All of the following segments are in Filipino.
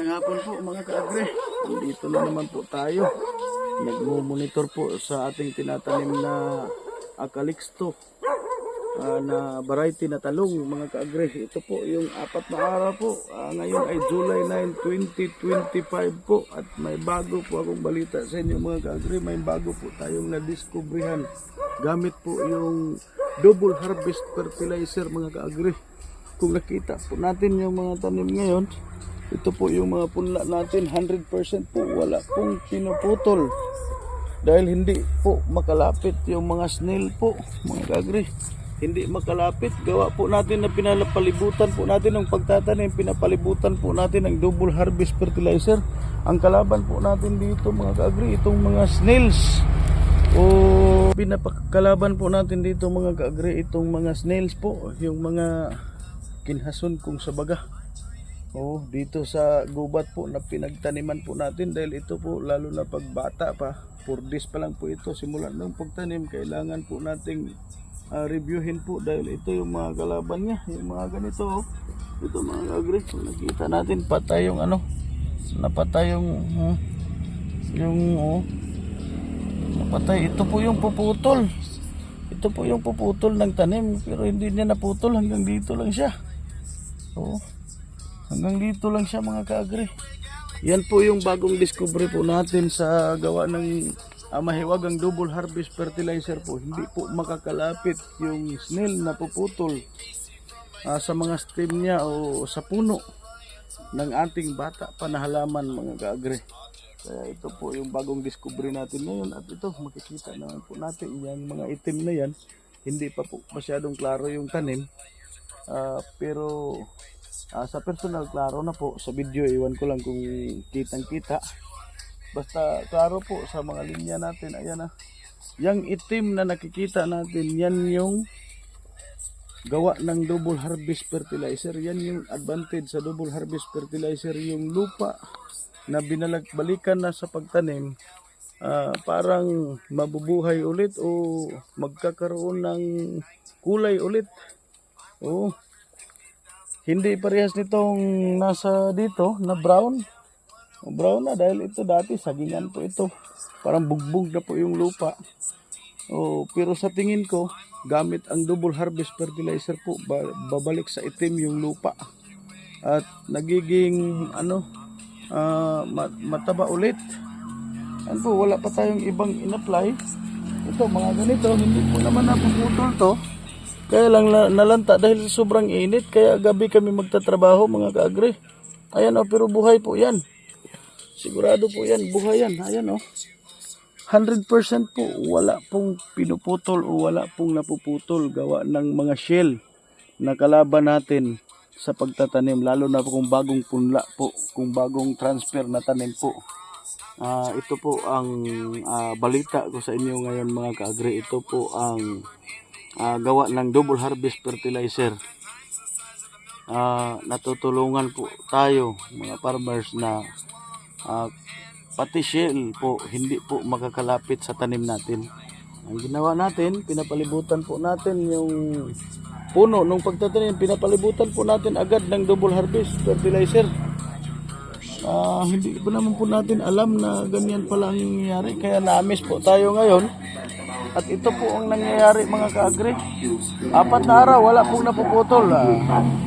Magandang hapon po mga ka-agri. Dito na naman po tayo. Nagmo-monitor po sa ating tinatanim na akalixto na variety na talong mga ka-agri. Ito po yung 4 na araw po. Ngayon ay July 9, 2025 po. At may bago po akong balita sa inyo mga ka-agri. May bago po tayong nadiskubrihan. Gamit po yung double harvest fertilizer mga ka-agri. Kung nakita po natin yung mga tanim ngayon, ito po yung mga punla natin, 100% po wala pong pinuputol. Dahil hindi po makalapit yung mga snail po, mga ka-agri. Hindi makalapit. Gawa po natin na pinapalibutan po natin ng pagtatanim, pinapalibutan po natin ng double harvest fertilizer. Ang kalaban po natin dito mga ka-agri, itong mga snails. O pinapakalaban po natin dito mga ka-agri, itong mga snails po, yung mga kinhason kung sa baga. Dito sa gubat po na pinagtaniman po natin, dahil ito po lalo na pagbata pa, 4 days pa lang po ito simula ng pagtanim, kailangan po nating reviewin po, dahil ito yung mga kalaban niya, yung mga ganito ito mga agri. Nakita natin patay yung napatay yung napatay. Ito po yung puputol, ito po yung puputol ng tanim, pero hindi niya naputol, hanggang dito lang siya. Hanggang dito lang siya mga ka-agri. Yan po yung bagong discovery po natin sa gawa ng mahiwagang double harvest fertilizer po. Hindi po makakalapit yung snail na puputol sa mga stem niya o sa puno ng ating bata pa na halaman mga ka-agri. Kaya ito po yung bagong discovery natin ngayon. At ito makikita naman po natin yung mga itim na yan. Hindi pa po masyadong klaro yung tanim. Pero sa personal, klaro na po. Sa video, iwan ko lang kung kitang kita. Basta klaro po sa mga linya natin. Ayan yung itim na nakikita natin, yan yung gawa ng double harvest fertilizer. Yan yung advantage sa double harvest fertilizer. Yung lupa na balikan na sa pagtanim, parang mabubuhay ulit o magkakaroon ng kulay ulit. Hindi parehas nitong nasa dito na brown. Brown na dahil ito dati sagingan po ito. Parang bugbog na po yung lupa. Pero sa tingin ko, gamit ang double harvest fertilizer po, babalik sa itim yung lupa. At nagiging mataba ulit. Yan po, wala pa tayong ibang in-apply. Ito mga ganito, hindi po naman napuputol to. Kaya lang nalanta dahil sobrang init. Kaya gabi kami magtatrabaho mga ka-agri. Ayan pero buhay po yan. Sigurado po yan, buhay yan. Ayan 100% po wala pong pinuputol o wala pong napuputol. Gawa ng mga shell na kalaban natin sa pagtatanim. Lalo na po kung bagong punla po, kung bagong transfer na tanim po. Ito po ang balita ko sa inyo ngayon mga ka-agri. Ito po ang gawa ng double harvest fertilizer. Natutulungan po tayo mga farmers na pati shell po hindi po makakalapit sa tanim natin. Ang ginawa natin, pinapalibutan po natin yung puno nung pagtatanim, pinapalibutan po natin agad ng double harvest fertilizer. Hindi po naman po natin alam na ganyan pala ang nangyayari, kaya na-miss po tayo ngayon. At ito po ang nangyayari mga ka-agri. 4 na araw, wala pong napuputol.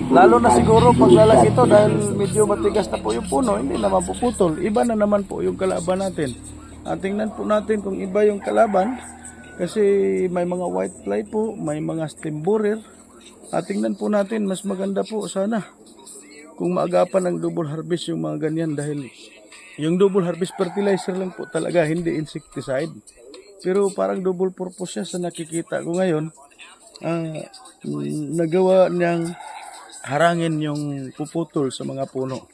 Lalo na siguro paglalag ito dahil medyo matigas na po yung puno, hindi naman puputol. Iba na naman po yung kalaban natin. Tingnan po natin kung iba yung kalaban. Kasi may mga white fly po, may mga stem borer. Tingnan po natin, mas maganda po sana kung maagapan ng double harvest yung mga ganyan. Dahil yung double harvest fertilizer lang po talaga, hindi insecticide. Pero parang double purpose siya sa nakikita ko ngayon. Nagawa niyang harangin yung puputol sa mga puno.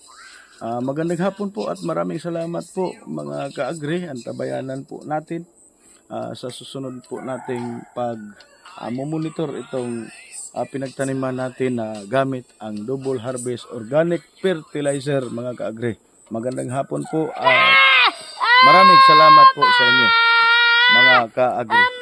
Magandang hapon po at maraming salamat po mga ka-agri. Antabayanan po natin sa susunod po nating monitor itong pinagtaniman natin na gamit ang double harvest organic fertilizer mga ka-agri. Magandang hapon po at maraming salamat po sa inyo mga ka-agri.